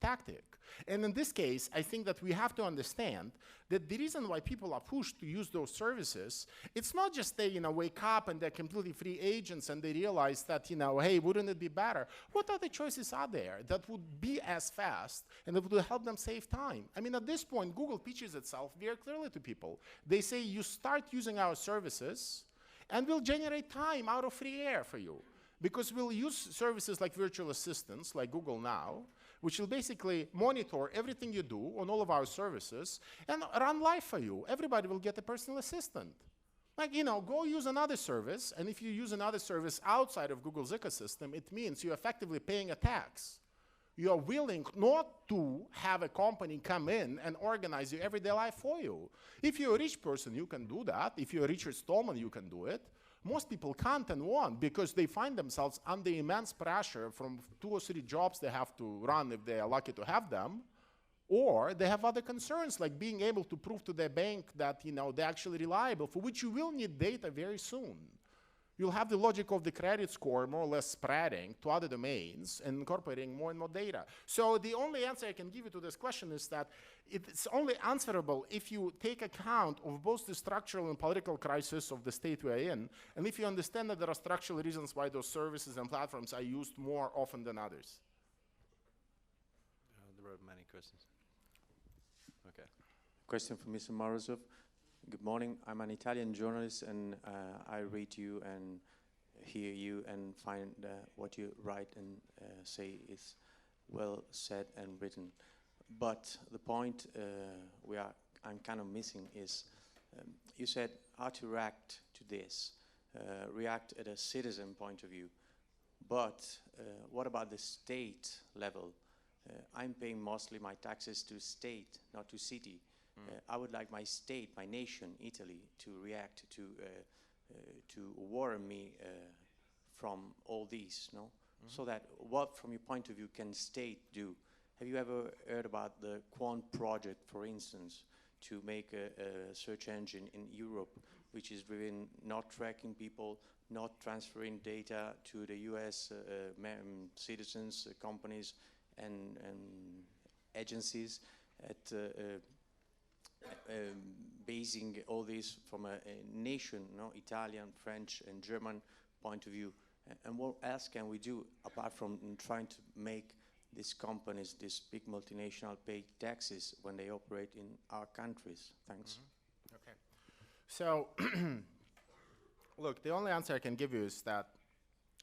tactic. And in this case, I think that we have to understand that the reason why people are pushed to use those services, it's not just they, wake up and they're completely free agents and they realize that, hey, wouldn't it be better? What other choices are there that would be as fast and that would help them save time? I mean, at this point, Google pitches itself very clearly to people. They say, you start using our services and we'll generate time out of free air for you. Because we'll use services like virtual assistants, like Google Now, which will basically monitor everything you do on all of our services and run live for you. Everybody will get a personal assistant. Like, go use another service, and if you use another service outside of Google's ecosystem, it means you're effectively paying a tax. You are willing not to have a company come in and organize your everyday life for you. If you're a rich person, you can do that. If you're Richard Stallman, you can do it. Most people can't and won't because they find themselves under immense pressure from 2 or 3 jobs they have to run if they are lucky to have them, or they have other concerns like being able to prove to their bank that they're actually reliable, for which you will need data very soon. you'll have the logic of the credit score more or less spreading to other domains and incorporating more and more data. So the only answer I can give you to this question is that it's only answerable if you take account of both the structural and political crisis of the state we are in, and if you understand that there are structural reasons why those services and platforms are used more often than others. There are many questions. Okay. Question from Mr. Morozov. Good morning. I'm an Italian journalist, and I read you and hear you and find what you write and say is well said and written. But the point I'm kind of missing is you said how to react to this, react at a citizen point of view. But what about the state level? I'm paying mostly my taxes to state, not to city. I would like my state, my nation, Italy, to react to warn me from all these, no? So that what, from your point of view, can state do? Have you ever heard about the Quant project, for instance, to make a search engine in Europe, which is driven not tracking people, not transferring data to the US citizens, companies, and agencies at basing all this from a nation, no, Italian, French, and German point of view. And what else can we do apart from trying to make these companies, these big multinational, pay taxes when they operate in our countries? Thanks. Okay. So, look, the only answer I can give you is that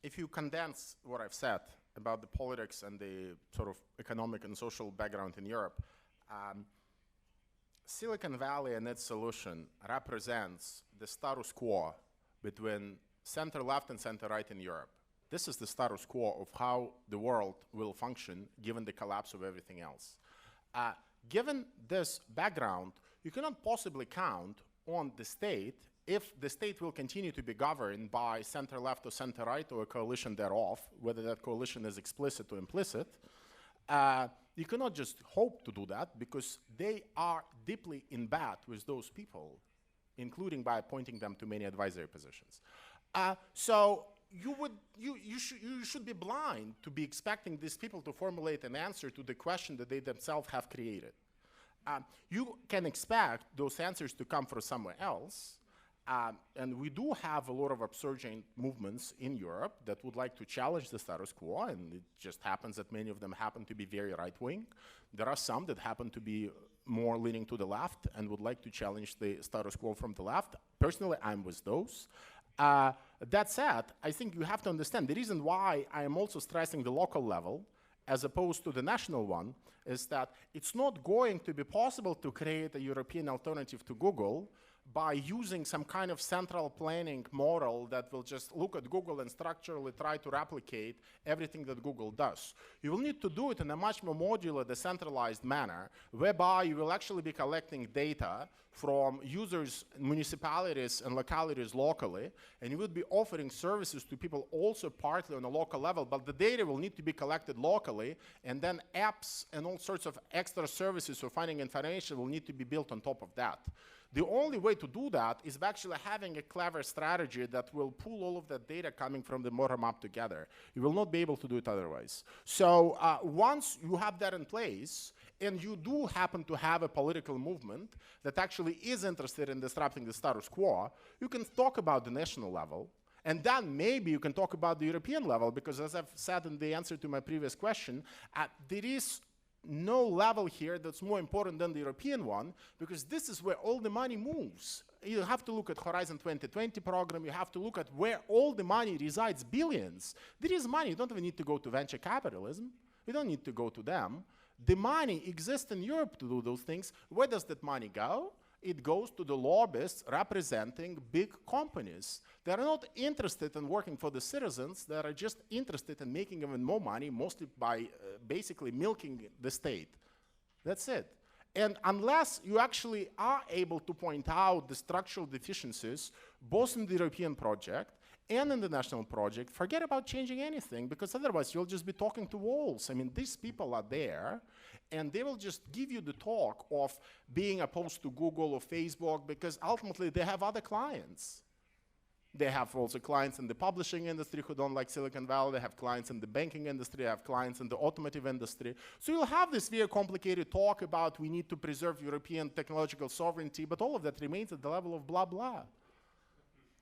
if you condense what I've said about the politics and the sort of economic and social background in Europe, Silicon Valley and its solution represents the status quo between center-left and center-right in Europe. This is the status quo of how the world will function given the collapse of everything else. Given this background, you cannot possibly count on the state if the state will continue to be governed by center-left or center-right or a coalition thereof, whether that coalition is explicit or implicit. You cannot just hope to do that because they are deeply in bed with those people, including by appointing them to many advisory positions. So you should be blind to be expecting these people to formulate an answer to the question that they themselves have created. You can expect those answers to come from somewhere else. And we do have a lot of upsurging movements in Europe that would like to challenge the status quo, and it just happens that many of them happen to be very right-wing. There are some that happen to be more leaning to the left and would like to challenge the status quo from the left. Personally, I'm with those. That said, I think you have to understand the reason why I am also stressing the local level as opposed to the national one is that it's not going to be possible to create a European alternative to Google by using some kind of central planning model that will just look at Google and structurally try to replicate everything that Google does. You will need to do it in a much more modular, decentralized manner, whereby you will actually be collecting data from users, municipalities, and localities locally, and you would be offering services to people also partly on a local level, but the data will need to be collected locally, and then apps and all sorts of extra services for finding information will need to be built on top of that. The only way to do that is by actually having a clever strategy that will pull all of that data coming from the bottom up together. You will not be able to do it otherwise. So once you have that in place, and you do happen to have a political movement that actually is interested in disrupting the status quo, you can talk about the national level, and then maybe you can talk about the European level, because as I've said in the answer to my previous question, there is no level here that's more important than the European one, because this is where all the money moves. You have to look at Horizon 2020 program, you have to look at where all the money resides, billions. There is money, you don't even need to go to venture capitalism, you don't need to go to them. The money exists in Europe to do those things. Where does that money go? It goes to the lobbyists representing big companies. They are not interested in working for the citizens, they are just interested in making even more money, mostly by basically milking the state. That's it. And unless you actually are able to point out the structural deficiencies, both in the European project and in the national project, forget about changing anything, because otherwise you'll just be talking to walls. I mean, these people are there, and they will just give you the talk of being opposed to Google or Facebook, because ultimately they have other clients. They have also clients in the publishing industry who don't like Silicon Valley. They have clients in the banking industry. They have clients in the automotive industry. So you'll have this very complicated talk about we need to preserve European technological sovereignty, but all of that remains at the level of blah, blah.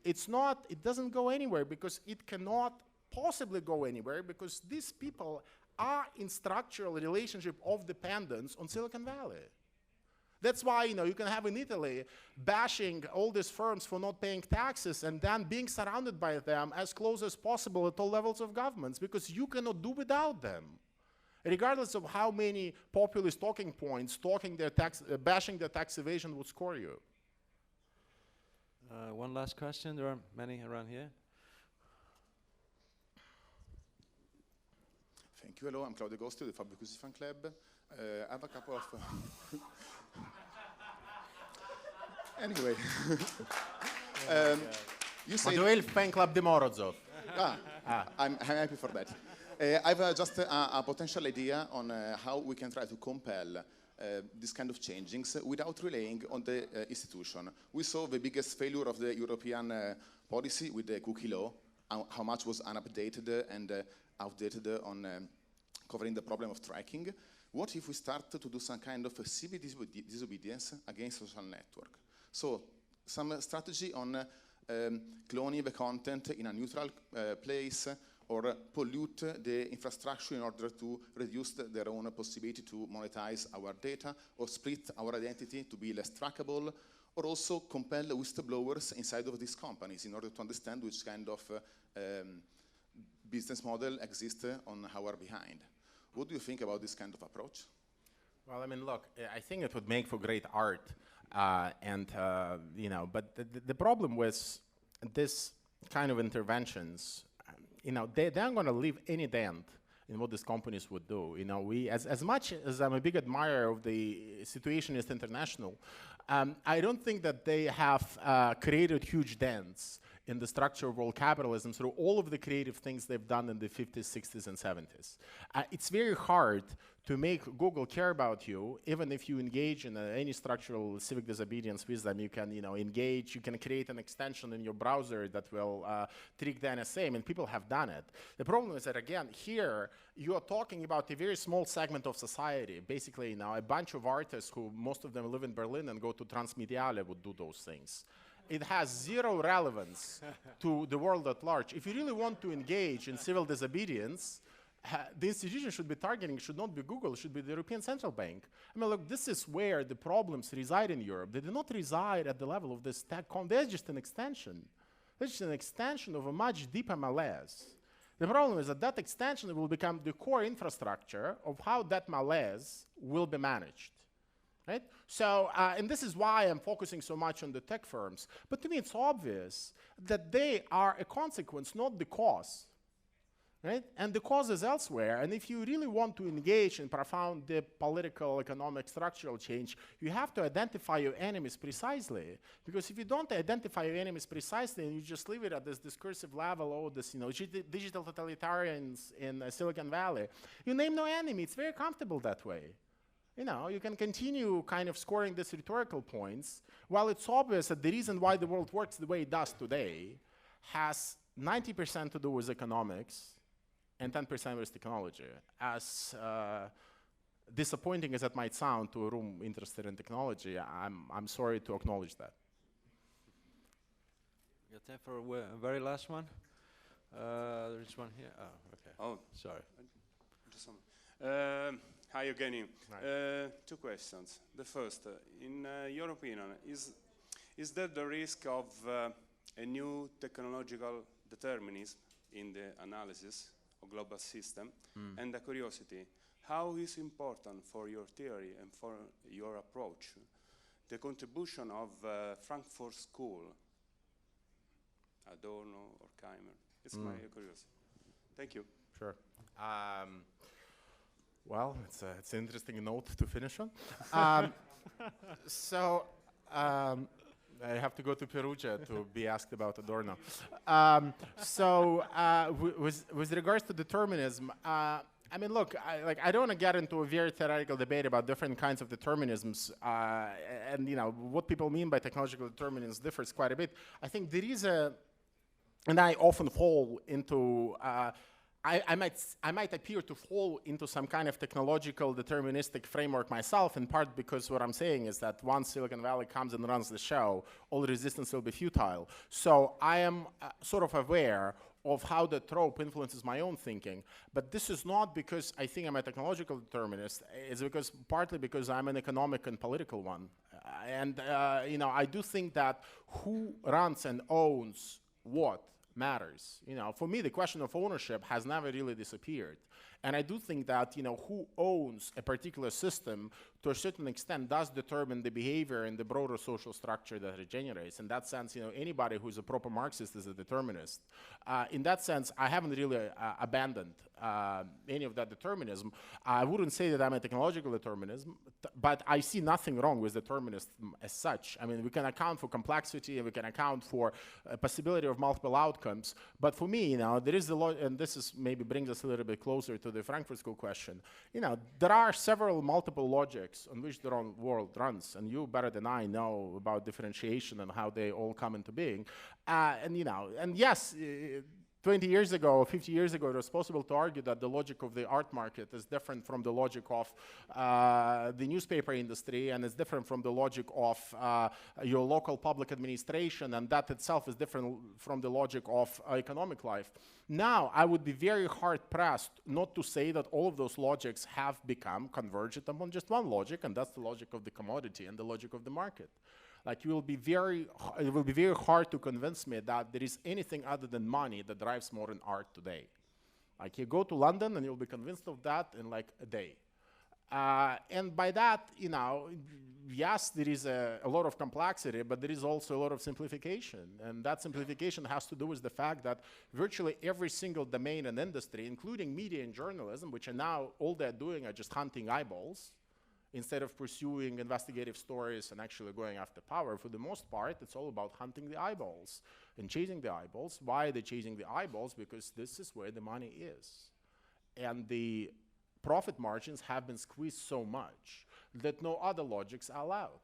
It's not, it doesn't go anywhere because it cannot possibly go anywhere because these people are in structural relationship of dependence on Silicon Valley. That's why, you know, you can have in Italy bashing all these firms for not paying taxes and then being surrounded by them as close as possible at all levels of governments because you cannot do without them. Regardless of how many populist talking points bashing their tax evasion would score you. One last question. There are many around here. Thank you. Hello, I'm Claudio Agosti, the Fabio Chiusi fan club. I have a couple of... Anyway, you say... Ma dov'è il fan club di Morozov? I'm happy for that. I have just a potential idea on how we can try to compel this kind of changings without relying on the institution. We saw the biggest failure of the European policy with the cookie law, how much was unupdated and outdated on covering the problem of tracking. What if we start to do some kind of civil disobedience against social network? So some strategy on cloning the content in a neutral place or pollute the infrastructure in order to reduce their own possibility to monetize our data or split our identity to be less trackable, or also compel whistleblowers inside of these companies in order to understand which kind of business model exists on our behind. What do you think about this kind of approach? Well, I mean, look, I think it would make for great art, you know, but the problem with this kind of interventions, you know, they aren't going to leave any dent in what these companies would do. You know, as much as I'm a big admirer of the Situationist International, I don't think that they have created huge dents in the structure of world capitalism through all of the creative things they've done in the 50s, 60s, and 70s. It's very hard to make Google care about you, even if you engage in any structural civic disobedience with them. You can, you know, engage, you can create an extension in your browser that will trick the NSA. I mean, people have done it. The problem is that, again, here, you are talking about a very small segment of society. Basically, you know, a bunch of artists who, most of them live in Berlin and go to Transmediale would do those things. It has zero relevance to the world at large. If you really want to engage in civil disobedience, the institution should be targeting should not be Google, should be the European Central Bank. I mean, look, this is where the problems reside in Europe. They do not reside at the level of this tech. They're just an extension. They're just an extension of a much deeper malaise. The problem is that that extension will become the core infrastructure of how that malaise will be managed. Right? So, and this is why I'm focusing so much on the tech firms. But to me, it's obvious that they are a consequence, not the cause. Right? And the cause is elsewhere. And if you really want to engage in profound political, economic, structural change, you have to identify your enemies precisely. Because if you don't identify your enemies precisely and you just leave it at this discursive level, oh, this, you know, digital totalitarians in Silicon Valley, you name no enemy. It's very comfortable that way. You know, you can continue kind of scoring these rhetorical points, while it's obvious that the reason why the world works the way it does today has 90% to do with economics and 10% with technology. As disappointing as that might sound to a room interested in technology, I'm sorry to acknowledge that. We got time for a very last one. There's one here. Oh, okay. Oh, sorry. Just hi, Evgeny. Two questions. The first, in your opinion, is there the risk of a new technological determinism in the analysis of global system? And a curiosity, how is important for your theory and for your approach the contribution of Frankfurt School, Adorno or Keimer? It's my curiosity. Thank you. Sure. Well, it's an interesting note to finish on. I have to go to Perugia to be asked about Adorno. With regards to determinism, I mean, look, I don't want to get into a very theoretical debate about different kinds of determinisms, and you know what people mean by technological determinism differs quite a bit. I think there is a and I often fall into, I might appear to fall into some kind of technological deterministic framework myself, in part because what I'm saying is that once Silicon Valley comes and runs the show, all resistance will be futile. So I am sort of aware of how the trope influences my own thinking, but this is not because I think I'm a technological determinist. It's because partly because I'm an economic and political one, and you know, I do think that who runs and owns what matters. You know, for me, the question of ownership has never really disappeared. And I do think that, you know, who owns a particular system to a certain extent does determine the behavior and the broader social structure that it generates. In that sense, you know, anybody who's a proper Marxist is a determinist. In that sense, I haven't really abandoned any of that determinism. I wouldn't say that I'm a technological determinism, but I see nothing wrong with determinism as such. I mean, we can account for complexity and we can account for a possibility of multiple outcomes. But for me, you know, there is a lot, and this is maybe brings us a little bit closer to the Frankfurt School question. You know, there are several multiple logics on which the world runs, and you better than I know about differentiation and how they all come into being. And you know, and yes, 20 years ago or 50 years ago, it was possible to argue that the logic of the art market is different from the logic of the newspaper industry, and it's different from the logic of your local public administration, and that itself is different from the logic of economic life. Now, I would be very hard-pressed not to say that all of those logics have become convergent upon just one logic, and that's the logic of the commodity and the logic of the market. Like, it will be very hard to convince me that there is anything other than money that drives modern art today. Like, you go to London and you'll be convinced of that in like a day. And by that, you know, yes, there is a lot of complexity, but there is also a lot of simplification. And that simplification has to do with the fact that virtually every single domain and industry, including media and journalism, which are now, all they're doing are just hunting eyeballs, instead of pursuing investigative stories and actually going after power. For the most part, it's all about hunting the eyeballs and chasing the eyeballs. Why are they chasing the eyeballs? Because this is where the money is. And the profit margins have been squeezed so much that no other logics are allowed.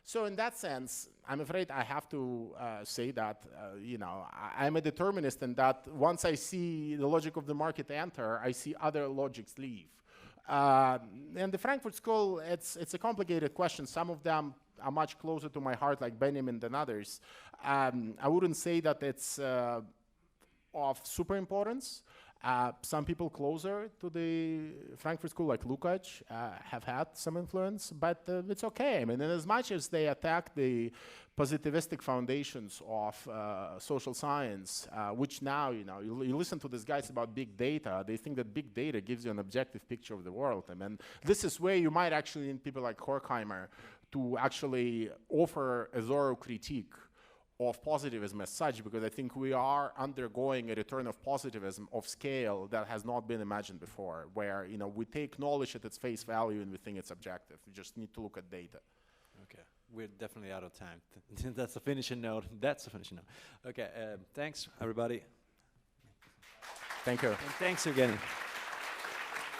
So in that sense, I'm afraid I have to say that, you know, I'm a determinist in that once I see the logic of the market enter, I see other logics leave. And the Frankfurt School, it's a complicated question. Some of them are much closer to my heart, like Benjamin, than others. I wouldn't say that it's of super importance. Some people closer to the Frankfurt School, like Lukács, have had some influence, but it's okay. I mean, and as much as they attack the positivistic foundations of social science, which now, you know, you listen to these guys about big data, they think that big data gives you an objective picture of the world. I mean, this is where you might actually need people like Horkheimer to actually offer a thorough critique of positivism as such, because I think we are undergoing a return of positivism of scale that has not been imagined before, where, you know, we take knowledge at its face value and we think it's objective. We just need to look at data. Okay, we're definitely out of time. That's a finishing note. That's a finishing note. Okay, thanks everybody. Thank you. And thanks, Evgeny.